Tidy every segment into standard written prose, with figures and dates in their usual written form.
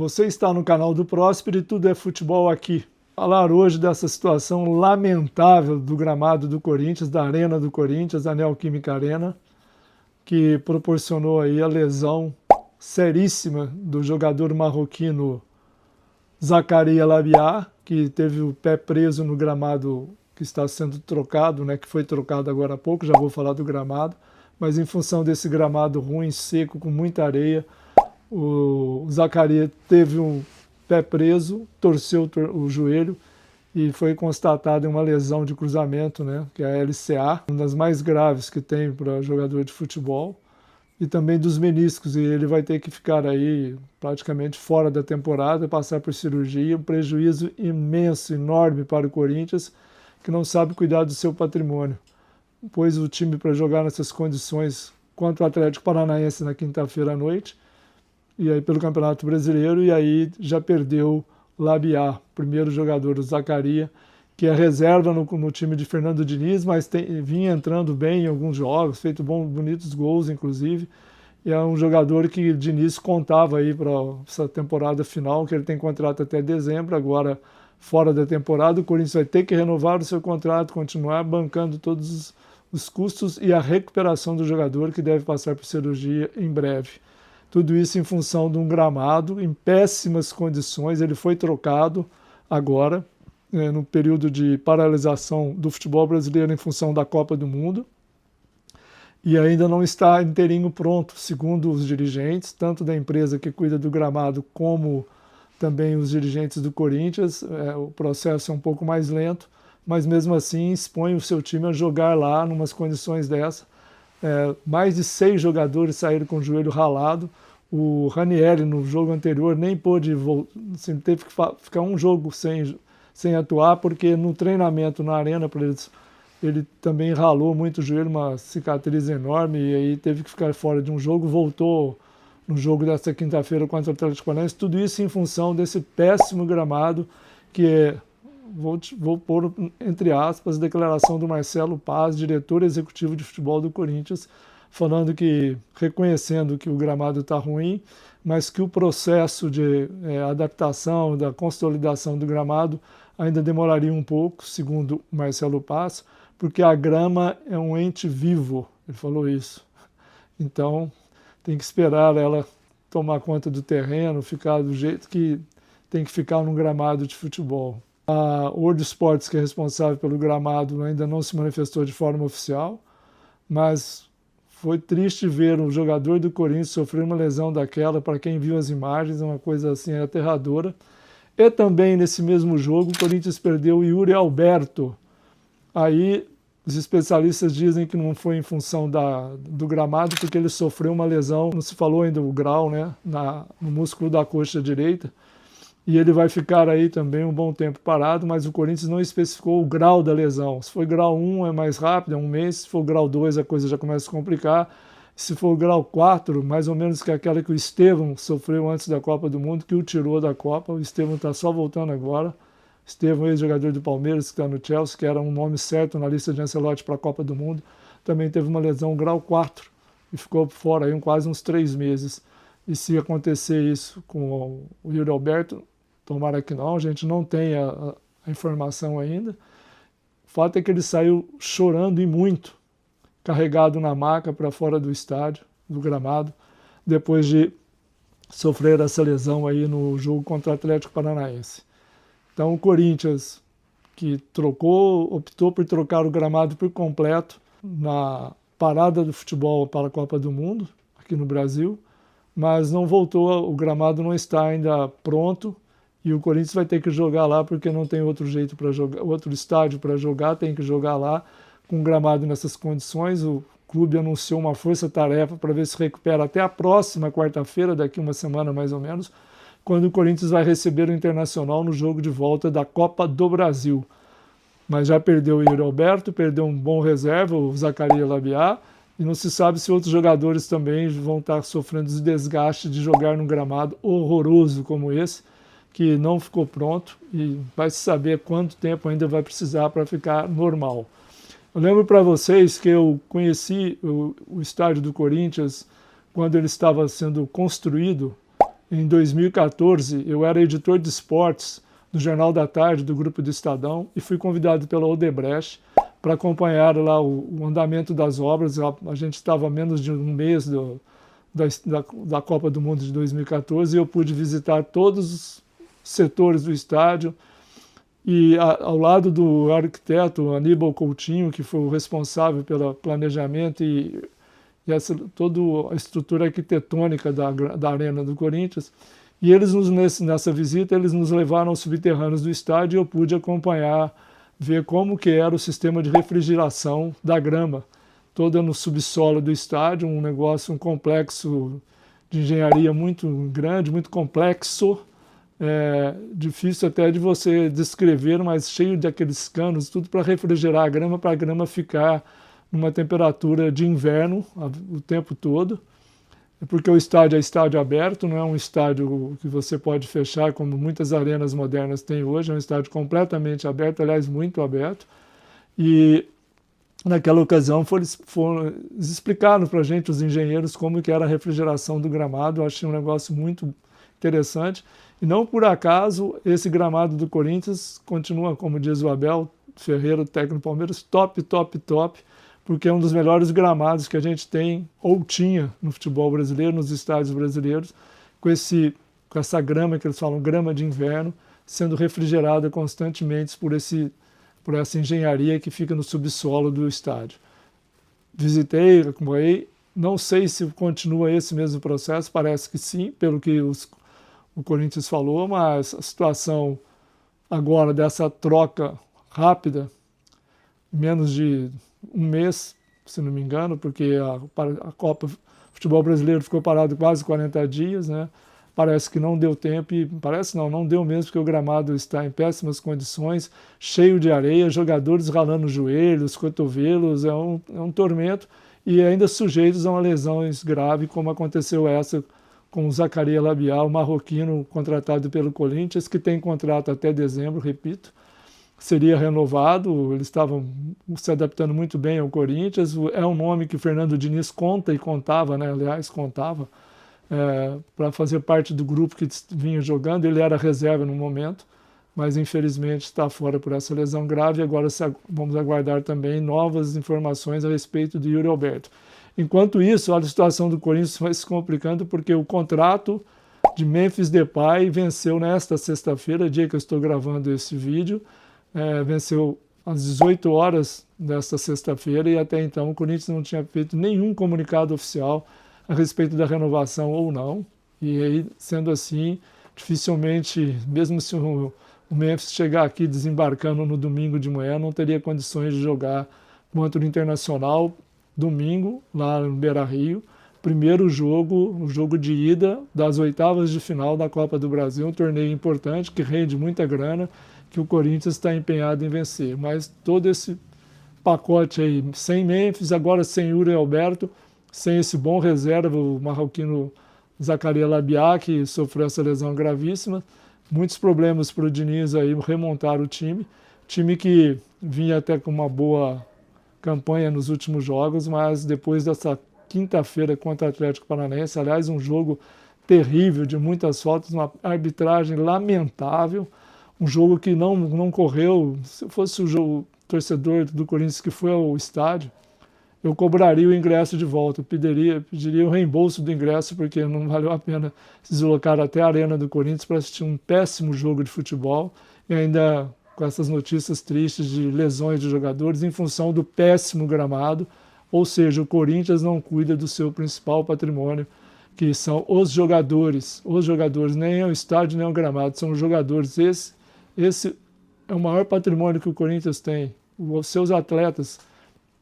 Você está no canal do Próspero e tudo é futebol aqui. Falar hoje dessa situação lamentável do gramado do Corinthians, da Arena do Corinthians, a Neoquímica Arena, que proporcionou aí a lesão seríssima do jogador marroquino Zakaria Labiat, que teve o pé preso no gramado que está sendo trocado, que foi trocado agora há pouco, já vou falar do gramado, mas em função desse gramado ruim, seco, com muita areia, o Zakaria teve um pé preso, torceu o joelho e foi constatada uma lesão de cruzamento, que é a LCA, uma das mais graves que tem para jogador de futebol, e também dos meniscos, e ele vai ter que ficar aí praticamente fora da temporada, passar por cirurgia, um prejuízo imenso, enorme para o Corinthians, que não sabe cuidar do seu patrimônio. Pôs o time para jogar nessas condições contra o Atlético Paranaense na quinta-feira à noite, e aí pelo Campeonato Brasileiro, e aí já perdeu Labiat, primeiro jogador, o Zakaria, que é reserva no time de Fernando Diniz, mas vinha entrando bem em alguns jogos, feito bonitos gols, inclusive, e é um jogador que Diniz contava aí para essa temporada final, que ele tem contrato até dezembro, agora fora da temporada, o Corinthians vai ter que renovar o seu contrato, continuar bancando todos os custos e a recuperação do jogador, que deve passar por cirurgia em breve. Tudo isso em função de um gramado em péssimas condições. Ele foi trocado agora, no período de paralisação do futebol brasileiro em função da Copa do Mundo, e ainda não está inteirinho pronto, segundo os dirigentes, tanto da empresa que cuida do gramado como também os dirigentes do Corinthians. O processo é um pouco mais lento, mas mesmo assim expõe o seu time a jogar lá numas condições dessa. Mais de 6 jogadores saíram com o joelho ralado. O Ranieri, no jogo anterior, nem pôde assim, teve que ficar um jogo sem atuar, porque no treinamento na arena, ele também ralou muito o joelho, uma cicatriz enorme, e aí teve que ficar fora de um jogo, voltou no jogo desta quinta-feira contra o Atlético Paranaense. Tudo isso em função desse péssimo gramado, que é, vou pôr entre aspas, declaração do Marcelo Paz, diretor executivo de futebol do Corinthians, falando que, reconhecendo que o gramado está ruim, mas que o processo de adaptação, da consolidação do gramado ainda demoraria um pouco, segundo Marcelo Paz, porque a grama é um ente vivo, ele falou isso. Então, tem que esperar ela tomar conta do terreno, ficar do jeito que tem que ficar num gramado de futebol. A World Sports, que é responsável pelo gramado, ainda não se manifestou de forma oficial, mas foi triste ver um jogador do Corinthians sofrer uma lesão daquela. Para quem viu as imagens, é uma coisa assim aterradora. E também nesse mesmo jogo, o Corinthians perdeu o Yuri Alberto. Aí os especialistas dizem que não foi em função do gramado, porque ele sofreu uma lesão, não se falou ainda o grau, no músculo da coxa direita. E ele vai ficar aí também um bom tempo parado, mas o Corinthians não especificou o grau da lesão. Se for grau 1 é mais rápido, é um mês. Se for grau 2 a coisa já começa a complicar. Se for grau 4, mais ou menos que aquela que o Estevão sofreu antes da Copa do Mundo, que o tirou da Copa. O Estevão está só voltando agora. Estevão, ex-jogador do Palmeiras, que está no Chelsea, que era um nome certo na lista de Ancelotti para a Copa do Mundo, também teve uma lesão grau 4 e ficou fora aí quase uns 3 meses. E se acontecer isso com o Yuri Alberto, tomara que não, a gente não tem a informação ainda. O fato é que ele saiu chorando e muito, carregado na maca para fora do estádio, do gramado, depois de sofrer essa lesão aí no jogo contra o Atlético Paranaense. Então o Corinthians, que optou por trocar o gramado por completo na parada do futebol para a Copa do Mundo, aqui no Brasil, mas não voltou, o gramado não está ainda pronto, e o Corinthians vai ter que jogar lá porque não tem outro jeito para jogar, outro estádio para jogar, tem que jogar lá com o gramado nessas condições. O clube anunciou uma força-tarefa para ver se recupera até a próxima quarta-feira, daqui uma semana mais ou menos, quando o Corinthians vai receber o Internacional no jogo de volta da Copa do Brasil. Mas já perdeu o Yuri Alberto, perdeu um bom reserva, o Zakaria Labiat, e não se sabe se outros jogadores também vão estar sofrendo os desgastes de jogar num gramado horroroso como esse, que não ficou pronto, e vai se saber quanto tempo ainda vai precisar para ficar normal. Eu lembro para vocês que eu conheci o estádio do Corinthians quando ele estava sendo construído. em 2014, eu era editor de esportes do Jornal da Tarde, do Grupo do Estadão, e fui convidado pela Odebrecht para acompanhar lá o andamento das obras. A gente estava a menos de um mês da Copa do Mundo de 2014 e eu pude visitar todos os setores do estádio. E ao lado do arquiteto Aníbal Coutinho, que foi o responsável pelo planejamento e toda a estrutura arquitetônica da Arena do Corinthians. E eles nessa visita eles nos levaram aos subterrâneos do estádio e eu pude acompanhar, ver como que era o sistema de refrigeração da grama, toda no subsolo do estádio, um complexo de engenharia muito grande, muito complexo, difícil até de você descrever, mas cheio de aqueles canos, tudo para refrigerar a grama, para a grama ficar numa temperatura de inverno o tempo todo, porque o estádio é estádio aberto, não é um estádio que você pode fechar como muitas arenas modernas têm hoje, é um estádio completamente aberto, aliás, muito aberto. E naquela ocasião eles explicaram para a gente, os engenheiros, como que era a refrigeração do gramado. Eu achei um negócio muito interessante. E não por acaso esse gramado do Corinthians continua, como diz o Abel Ferreira, técnico do Palmeiras, top, top, top, porque é um dos melhores gramados que a gente tem ou tinha no futebol brasileiro, nos estádios brasileiros, com essa grama que eles falam, grama de inverno, sendo refrigerada constantemente por essa engenharia que fica no subsolo do estádio. Visitei, acompanhei, não sei se continua esse mesmo processo, parece que sim, pelo que o Corinthians falou, mas a situação agora dessa troca rápida, menos de um mês, se não me engano, porque a Copa Futebol Brasileiro ficou parado quase 40 dias, né? Parece que não deu tempo, e parece não deu mesmo, porque o gramado está em péssimas condições, cheio de areia, jogadores ralando os joelhos, cotovelos, é um tormento, e ainda sujeitos a uma lesão grave, como aconteceu essa com o Zaccaria Labial, marroquino contratado pelo Corinthians, que tem contrato até dezembro, repito, seria renovado, eles estavam se adaptando muito bem ao Corinthians, é um nome que o Fernando Diniz conta e contava, né? Aliás, contava, para fazer parte do grupo que vinha jogando. Ele era reserva no momento, mas infelizmente está fora por essa lesão grave. Agora vamos aguardar também novas informações a respeito do Yuri Alberto. Enquanto isso, a situação do Corinthians vai se complicando, porque o contrato de Memphis Depay venceu nesta sexta-feira, dia que eu estou gravando esse vídeo, venceu às 18 horas desta sexta-feira, e até então o Corinthians não tinha feito nenhum comunicado oficial a respeito da renovação ou não. E aí, sendo assim, dificilmente, mesmo se o Memphis chegar aqui desembarcando no domingo de manhã, não teria condições de jogar contra o Internacional domingo, lá no Beira-Rio. Primeiro jogo, o jogo de ida das oitavas de final da Copa do Brasil, um torneio importante que rende muita grana, que o Corinthians está empenhado em vencer. Mas todo esse pacote aí, sem Memphis, agora sem Yuri Alberto, sem esse bom reserva, o marroquino Zaccaria Labial, que sofreu essa lesão gravíssima, muitos problemas para o Diniz aí remontar o time que vinha até com uma boa campanha nos últimos jogos, mas depois dessa quinta-feira contra o Atlético Paranaense, aliás, um jogo terrível, de muitas faltas, uma arbitragem lamentável, um jogo que não correu. Se fosse o torcedor do Corinthians que foi ao estádio, eu cobraria o ingresso de volta, pediria o reembolso do ingresso, porque não valeu a pena se deslocar até a Arena do Corinthians para assistir um péssimo jogo de futebol, e ainda com essas notícias tristes de lesões de jogadores em função do péssimo gramado. Ou seja, o Corinthians não cuida do seu principal patrimônio, que são os jogadores. Os jogadores, nem é o estádio, nem é o gramado, são os jogadores. Esse é o maior patrimônio que o Corinthians tem. Os seus atletas,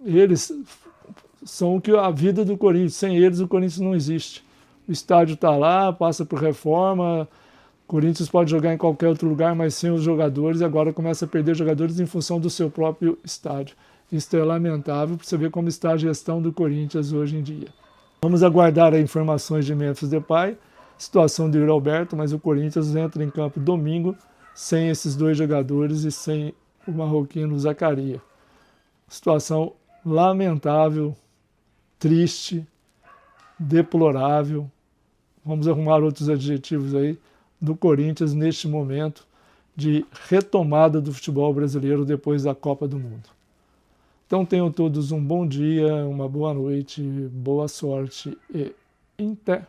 eles são a vida do Corinthians. Sem eles, o Corinthians não existe. O estádio está lá, passa por reforma, o Corinthians pode jogar em qualquer outro lugar, mas sem os jogadores, agora começa a perder jogadores em função do seu próprio estádio. Isso é lamentável, para você ver como está a gestão do Corinthians hoje em dia. Vamos aguardar as informações de Memphis Depay, situação de Yuri Alberto, mas o Corinthians entra em campo domingo sem esses dois jogadores e sem o marroquino Zaccaria. Situação lamentável, triste, deplorável, vamos arrumar outros adjetivos aí, do Corinthians neste momento de retomada do futebol brasileiro depois da Copa do Mundo. Então tenham todos um bom dia, uma boa noite, boa sorte e até!